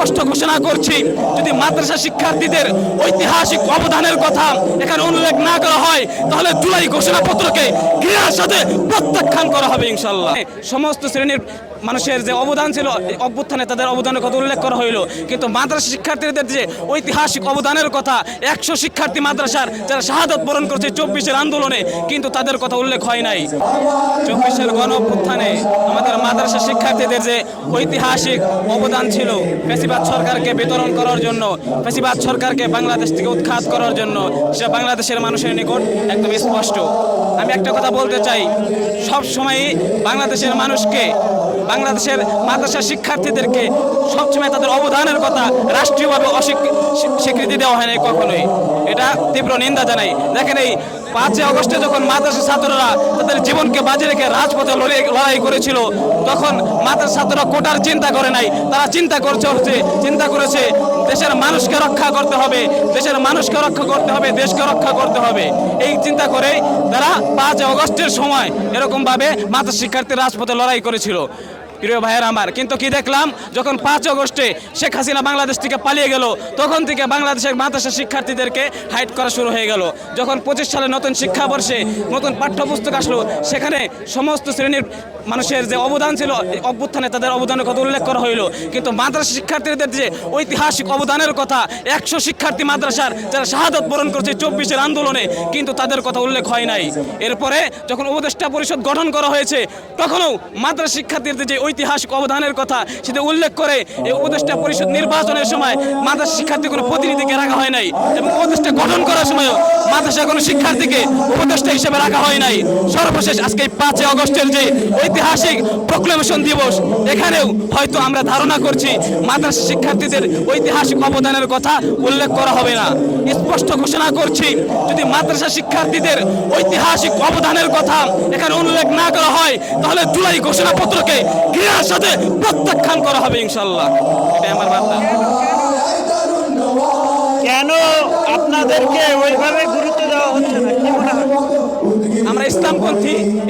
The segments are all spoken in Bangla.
স্পষ্ট ঘোষণা করছি, যদি মাদ্রাসা শিক্ষার্থীদের ঐতিহাসিক অবদানের কথা এখানে উল্লেখ না করা হয় তাহলে জুলাই ঘোষণাপত্রকে ঘৃণার সাথে প্রত্যাখ্যান করা হবে ইনশাআল্লাহ। সমস্ত শ্রেণীর মানুষের যে অবদান ছিল অভ্যুত্থানে, তাদের অবদানের কথা উল্লেখ করা হইল, কিন্তু মাদ্রাসা শিক্ষার্থীদের যে ঐতিহাসিক অবদানের কথা, 100 শিক্ষার্থী মাদ্রাসার যারা শাহাদাত বরণ করছে 24-এর আন্দোলনে, কিন্তু তাদের কথা উল্লেখ হয় নাই। 24-এর গণ অভ্যুত্থানে আমাদের মাদ্রাসা শিক্ষার্থীদের যে ঐতিহাসিক অবদান ছিল ফ্যাসিবাদ সরকারকে বিতরণ করার জন্য, ফ্যাসিবাদ সরকারকে বাংলাদেশ থেকে উৎখাত করার জন্য, সেটা বাংলাদেশের মানুষের নিকট একদম স্পষ্ট। আমি একটা কথা বলতে চাই, সব সময়ই বাংলাদেশের মানুষকে, বাংলাদেশের মাদ্রাসা শিক্ষার্থীদেরকে সবসময় তাদের অবদানের কথা রাষ্ট্রীয়ভাবে স্বীকৃতি দেওয়া হয় নাই কখনোই। এটা তীব্র নিন্দা জানাই। দেখেন, এই 5 আগস্টে যখন মাদ্রাসা ছাত্ররা তাদের জীবনকে বাজি রেখে রাজপথে লড়াই করেছিল, তখন মাদ্রাসা ছাত্ররা কোটার চিন্তা করে নাই, তারা চিন্তা করেছে দেশের মানুষকে রক্ষা করতে হবে, দেশের মানুষকে রক্ষা করতে হবে, দেশকে রক্ষা করতে হবে। এই চিন্তা করে তারা 5 আগস্টের সময় এরকমভাবে মাদ্রাসা শিক্ষার্থী রাজপথে লড়াই করেছিল। প্রিয় ভাইয়ের আমার, কিন্তু কি দেখলাম, যখন 5 আগস্টে শেখ হাসিনা বাংলাদেশ থেকে পালিয়ে গেল, তখন থেকে বাংলাদেশের মাদ্রাসা শিক্ষার্থীদেরকে হাইড করা শুরু হয়ে গেল। যখন 25 সালে নতুন শিক্ষাবর্ষে নতুন পাঠ্যপুস্তক আসলো, সেখানে সমস্ত শ্রেণীর মানুষের যে অবদান ছিল অভ্যুত্থানে, তাদের অবদানের কথা উল্লেখ করা হইল, কিন্তু মাদ্রাসা শিক্ষার্থীদের যে ঐতিহাসিক অবদানের কথা, 100 শিক্ষার্থী মাদ্রাসার যারা শাহাদাত বরণ করছে 24-এর আন্দোলনে, কিন্তু তাদের কথা উল্লেখ হয় নাই। এরপরে যখন উপদেষ্টা পরিষদ গঠন করা হয়েছে, তখনও মাদ্রাসা শিক্ষার্থীদের যে ঐতিহাসিক অবদানের কথা সেটা উল্লেখ করে এই উপদেষ্টা পরিষদ নির্বাচনের সময় মাদ্রাসা শিক্ষার্থী কোনো প্রতিনিধিকে রাখা হয় নাই, এবং উপদেষ্টা গঠন করার সময়ও মাদ্রাসা কোনো শিক্ষার্থীকে উপদেষ্টা হিসেবে রাখা হয় নাই। সর্বশেষ আজকে 5 আগস্টের যে ঐতিহাসিক প্রক্লেমেশন দিবস, এখানেও হয়তো আমরা ধারণা করছি মাদ্রাসা শিক্ষার্থীদের ঐতিহাসিক অবদানের কথা উল্লেখ করা হবে না। স্পষ্ট ঘোষণা করছি, যদি মাদ্রাসা শিক্ষার্থীদের ঐতিহাসিক অবদানের কথা এখানে উল্লেখ না করা হয় তাহলে জুলাই ঘোষণাপত্রকে ঘৃণার সাথে প্রত্যাখ্যান করা হবে ইনশাআল্লাহ। এটাই আমার বার্তা। কেন আপনাদেরকে ওইভাবে গুরুত্ব দেওয়া হচ্ছে না, কি মনে হয়? আমরা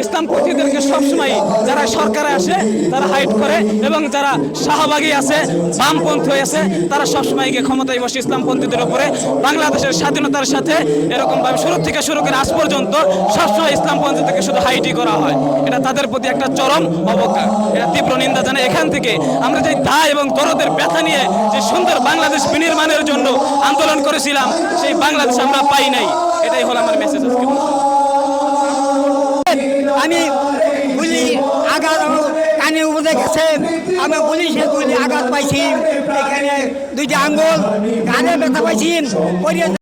ইসলামপন্থীদেরকে সবসময় যারা সরকারে আসে তারা হাইড করে, এবং যারা শাহবাগী আছে, বামপন্থী আছে, তারা সবসময় গিয়ে ক্ষমতায় বসে ইসলামপন্থীদের উপরে বাংলাদেশের স্বাধীনতার সাথে এরকমভাবে শুরু থেকে শুরু করে আজ পর্যন্ত সবসময় ইসলামপন্থীদেরকে শুধু হাইটই করা হয়। এটা তাদের প্রতি একটা চরম অবজ্ঞা, এটা তীব্র নিন্দা জানাই। এখান থেকে আমরা যে দায় এবং দরদের ব্যথা নিয়ে যে সুন্দর বাংলাদেশ বিনির্মাণের জন্য আন্দোলন করেছিলাম, সেই বাংলাদেশ আমরা পাই নাই। এটাই হলো আমার মেসেজ আজকে। আমি গুলি আঘাত কানে উপরে গেছে, আমি পুলিশের গুলি আঘাত পাইছি, এখানে 2টা আঙ্গুল কানে ব্যথা পাইছি।